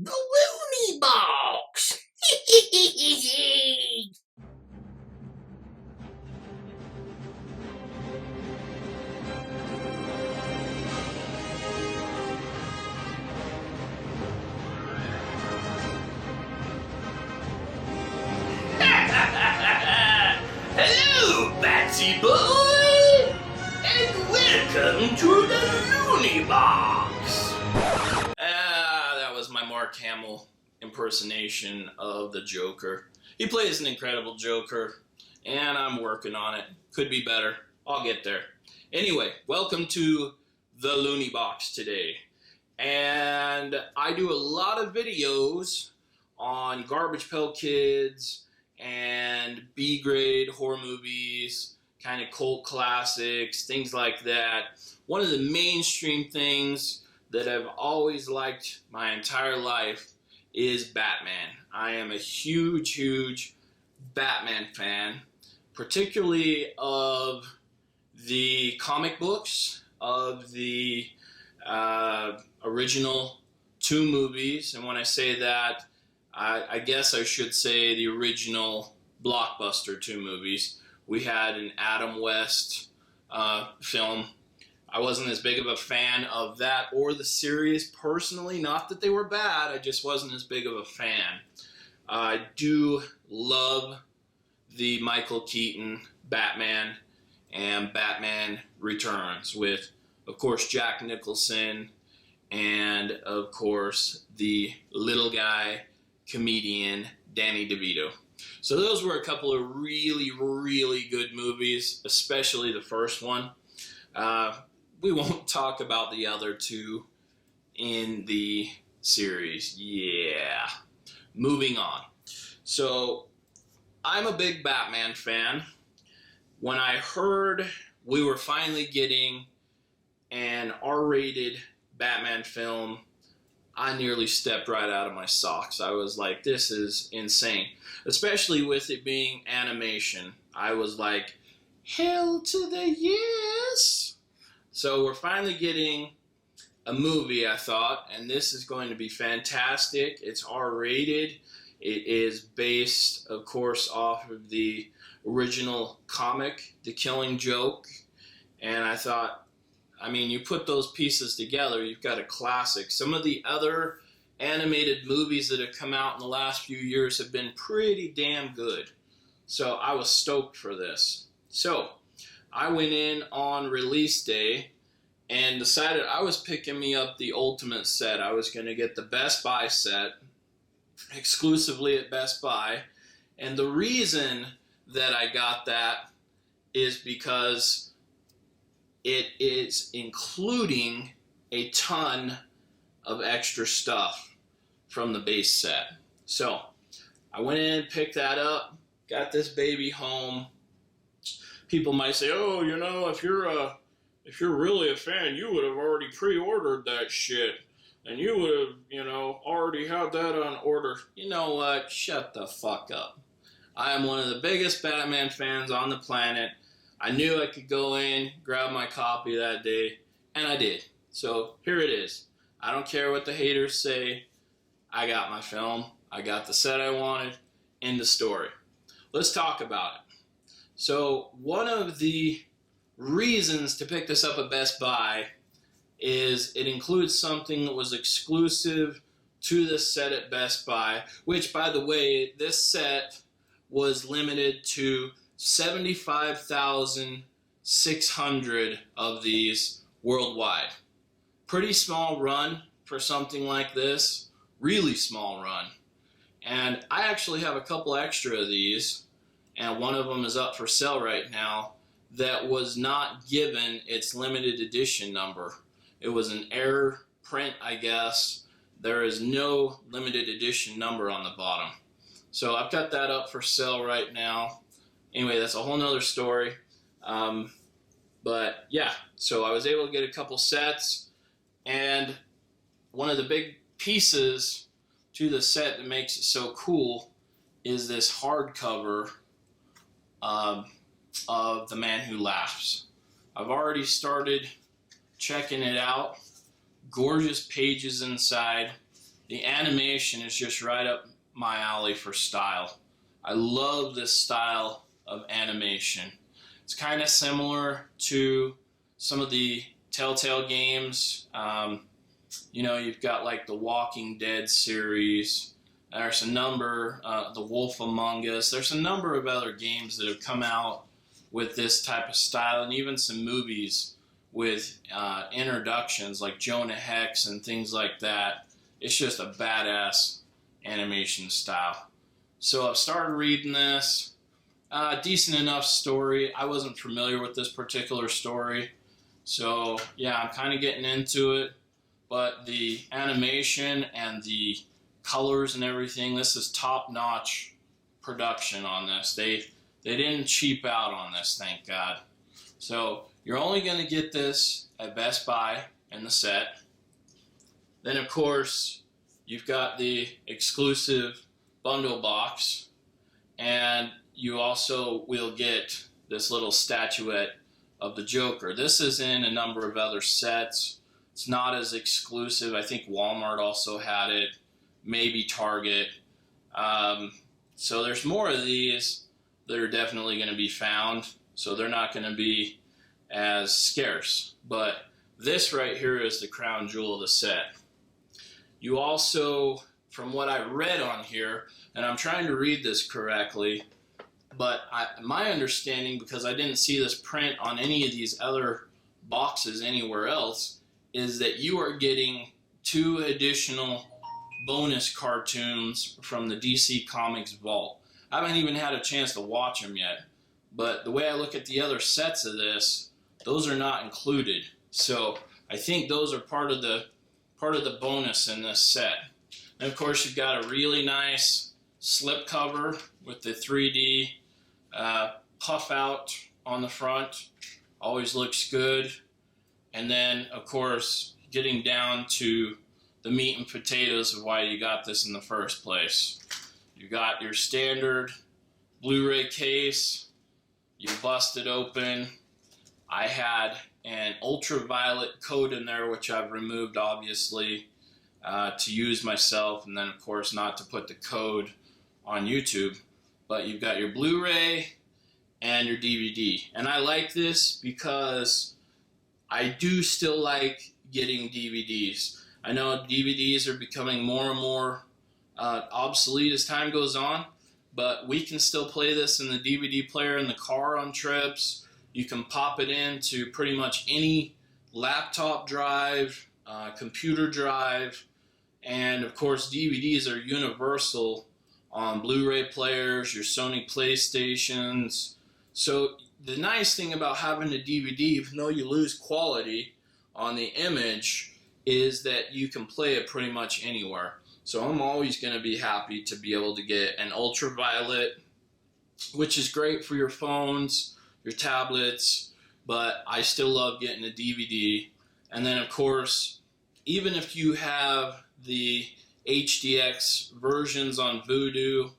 The Looney Box! Hello, Batsy Boy! And welcome to the Looney Box! That was my Mark Hamill impersonation of the Joker. He plays an incredible Joker, and I'm working on it. Could be better. I'll get there. Anyway, welcome to the Looney Box today. And I do a lot of videos on Garbage Pail Kids and B-grade horror movies, kind of cult classics, things like that. One of the mainstream things that I've always liked my entire life is Batman. I am a huge Batman fan, particularly of the comic books, of the original two movies. And when I say that, I guess I should say the original blockbuster two movies. We had an Adam West film. I wasn't as big of a fan of that or the series personally. Not that they were bad, I just wasn't as big of a fan. I do love the Michael Keaton Batman and Batman Returns with, of course, Jack Nicholson and, of course, the little guy comedian Danny DeVito. So those were a couple of really good movies, especially the first one. We won't talk about the other two in the series. Yeah. Moving on. So, I'm a big Batman fan. When I heard we were finally getting an R-rated Batman film, I nearly stepped right out of my socks. I was like, this is insane. Especially with it being animation. I was like, hell to the yes! So we're finally getting a movie, I thought, and this is going to be fantastic. It's R-rated. It is based, of course, off of the original comic, The Killing Joke. And I thought, I mean, you put those pieces together, you've got a classic. Some of the other animated movies that have come out in the last few years have been pretty damn good. So I was stoked for this. So I went in on release day and decided I was picking me up the ultimate set. I was going to get the Best Buy set, exclusively at Best Buy. And the reason that I got that is because it is including a ton of extra stuff from the base set. So I went in, picked that up, got this baby home. People might say, oh, you know, if you're really a fan, you would have already pre-ordered that shit. And you would have, you know, already had that on order. You know what? Shut the fuck up. I am one of the biggest Batman fans on the planet. I knew I could go in, grab my copy that day, and I did. So here it is. I don't care what the haters say. I got my film. I got the set I wanted. End of story. Let's talk about it. So one of the reasons to pick this up at Best Buy is it includes something that was exclusive to the set at Best Buy, which, by the way, this set was limited to 75,600 of these worldwide. Pretty small run for something like this. Really small run. And I actually have a couple extra of these, and one of them is up for sale right now, that was not given its limited edition number. It was an error print, I guess. There is no limited edition number on the bottom. So I've got that up for sale right now. Anyway, that's a whole nother story. But yeah, so I was able to get a couple sets, and one of the big pieces to the set that makes it so cool is this hardcover of The Man Who Laughs. I've already started checking it out. Gorgeous pages inside. the animation is just right up my alley for style. I love this style of animation. It's kind of similar to some of the Telltale games. You've got like the Walking Dead series. There's a number, The Wolf Among Us. There's a number of other games that have come out with this type of style, and even some movies with introductions like Jonah Hex and things like that. It's just a badass animation style. So I've started reading this. Decent enough story. I wasn't familiar with this particular story. So yeah, I'm kind of getting into it. But the animation and the colors and everything, this is top-notch production on this. They didn't cheap out on this, thank God. So you're only going to get this at Best Buy in the set. Then, of course, you've got the exclusive bundle box, and you also will get this little statuette of the Joker. This is in a number of other sets. It's not as exclusive. I think Walmart also had it, maybe Target. So there's more of these that are definitely going to be found, so they're not going to be as scarce. But this right here is the crown jewel of the set. You also, from what I read on here, and I'm trying to read this correctly, but my understanding, because I didn't see this print on any of these other boxes anywhere else, is that you are getting 2 additional bonus cartoons from the DC Comics vault. I haven't even had a chance to watch them yet, but the way I look at the other sets of this, those are not included. So I think those are part of the bonus in this set. And of course, you've got a really nice slip cover with the 3D puff out on the front. Always looks good. And then, of course, getting down to the meat and potatoes of why you got this in the first place. You got your standard Blu-ray case. You bust it open. I had an ultraviolet coat in there, which I've removed, obviously, to use myself, and then, of course, not to put the code on YouTube. But you've got your Blu-ray and your DVD. And I like this because I do still like getting DVDs. I know DVDs are becoming more and more obsolete as time goes on, but we can still play this in the DVD player in the car on trips. You can pop it into pretty much any laptop drive, computer drive, and of course DVDs are universal on Blu-ray players, your Sony PlayStations. So the nice thing about having a DVD, even though you lose quality on the image, is that you can play it pretty much anywhere. So I'm always going to be happy to be able to get an ultraviolet, which is great for your phones, your tablets, but I still love getting a DVD. And then, of course, even if you have the HDX versions on Vudu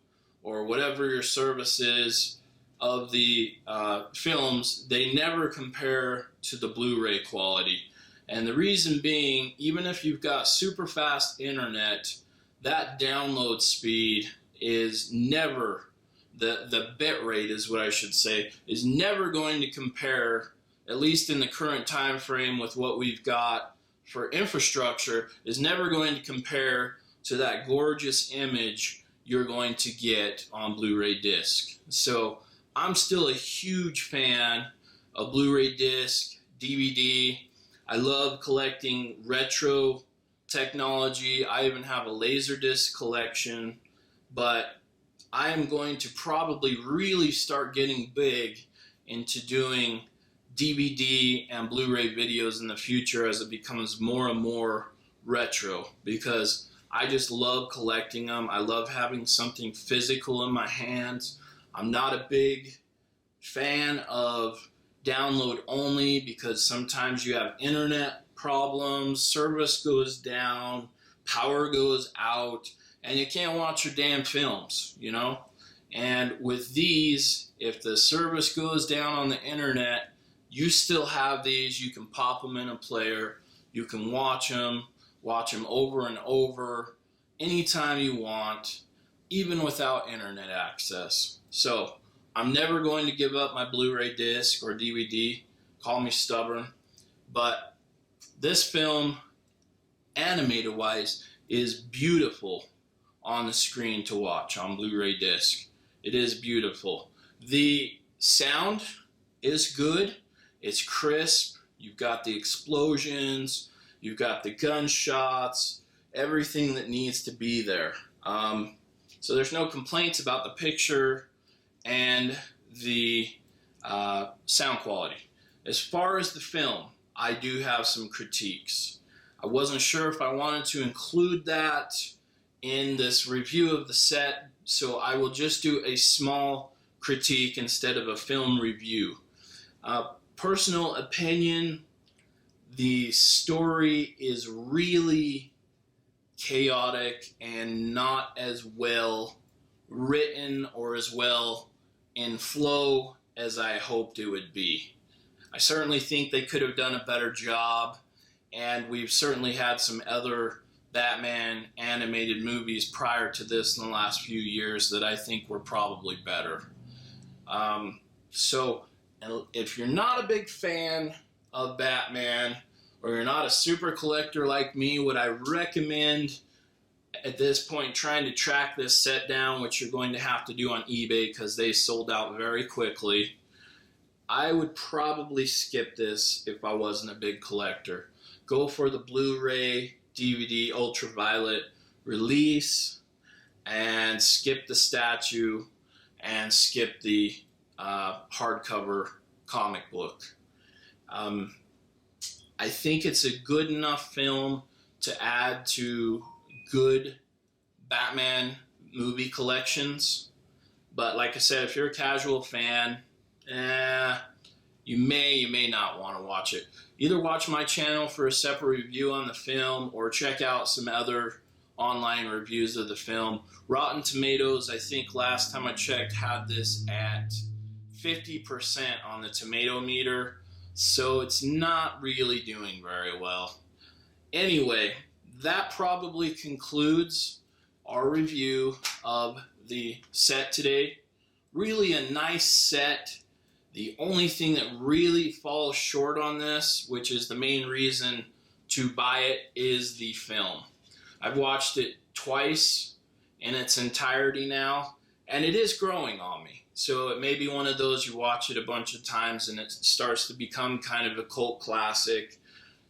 or whatever your service is of the films, they never compare to the Blu-ray quality. And the reason being, even if you've got super fast internet, that download speed is never, the bit rate is what I should say, is never going to compare, at least in the current time frame with what we've got for infrastructure, is never going to compare to that gorgeous image you're going to get on Blu-ray disc. So I'm still a huge fan of Blu-ray disc, DVD. I love collecting retro technology. I even have a Laserdisc collection, but I am going to probably really start getting big into doing DVD and Blu-ray videos in the future as it becomes more and more retro, because I just love collecting them. I love having something physical in my hands. I'm not a big fan of download only because sometimes you have internet problems, service goes down, power goes out, and you can't watch your damn films, you know? And with these, if the service goes down on the internet, you still have these. You can pop them in a player. You can watch them over and over. anytime you want, even without internet access. So I'm never going to give up my Blu-ray disc or DVD. Call me stubborn. But this film, animated wise, is beautiful on the screen to watch on Blu-ray disc. It is beautiful. The sound is good. It's crisp. You've got the explosions. You've got the gunshots. Everything that needs to be there. So there's no complaints about the picture and the sound quality. As far as the film, I do have some critiques. I wasn't sure if I wanted to include that in this review of the set, so I will just do a small critique instead of a film review. Personal opinion, the story is really chaotic and not as well written or as well in flow as I hoped it would be. I certainly think they could have done a better job, and we've certainly had some other Batman animated movies prior to this in the last few years that I think were probably better. So if you're not a big fan of Batman, or you're not a super collector like me, would I recommend at this point trying to track this set down, which you're going to have to do on eBay because they sold out very quickly. I would probably skip this if I wasn't a big collector. Go for the Blu-ray, DVD, ultraviolet release, and skip the statue, and skip the hardcover comic book. I think it's a good enough film to add to good Batman movie collections. But like I said, if you're a casual fan, you may not want to watch it. Either watch my channel for a separate review on the film, or check out some other online reviews of the film. Rotten Tomatoes, I think last time I checked, had this at 50% on the tomato meter, so it's not really doing very well. Anyway, that probably concludes our review of the set today. Really a nice set. The only thing that really falls short on this, which is the main reason to buy it, is the film. I've watched it twice in its entirety now, and it is growing on me. So it may be one of those you watch it a bunch of times and it starts to become kind of a cult classic.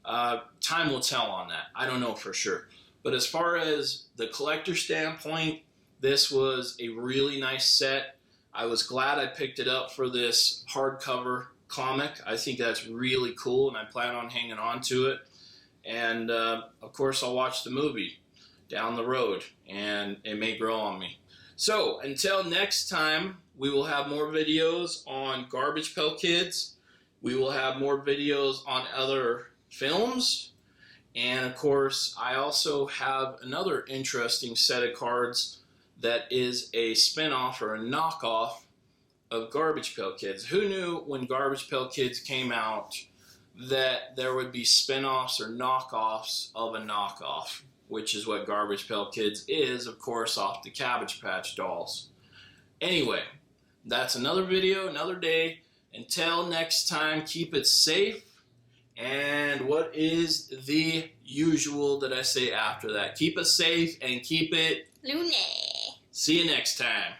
Time will tell on that. I don't know for sure. But as far as the collector standpoint, this was a really nice set. I was glad I picked it up for this hardcover comic. I think that's really cool, and I plan on hanging on to it. And, of course, I'll watch the movie down the road, and it may grow on me. So, until next time, we will have more videos on Garbage Pail Kids. We will have more videos on other films. And, of course, I also have another interesting set of cards that is a spin-off or a knockoff of Garbage Pail Kids. Who knew when Garbage Pail Kids came out that there would be spin-offs or knockoffs of a knockoff, which is what Garbage Pail Kids is, of course, off the Cabbage Patch Dolls. Anyway, that's another video, another day. Until next time, keep it safe. And what is the usual that I say after that? Keep it safe and keep it Looney. See you next time.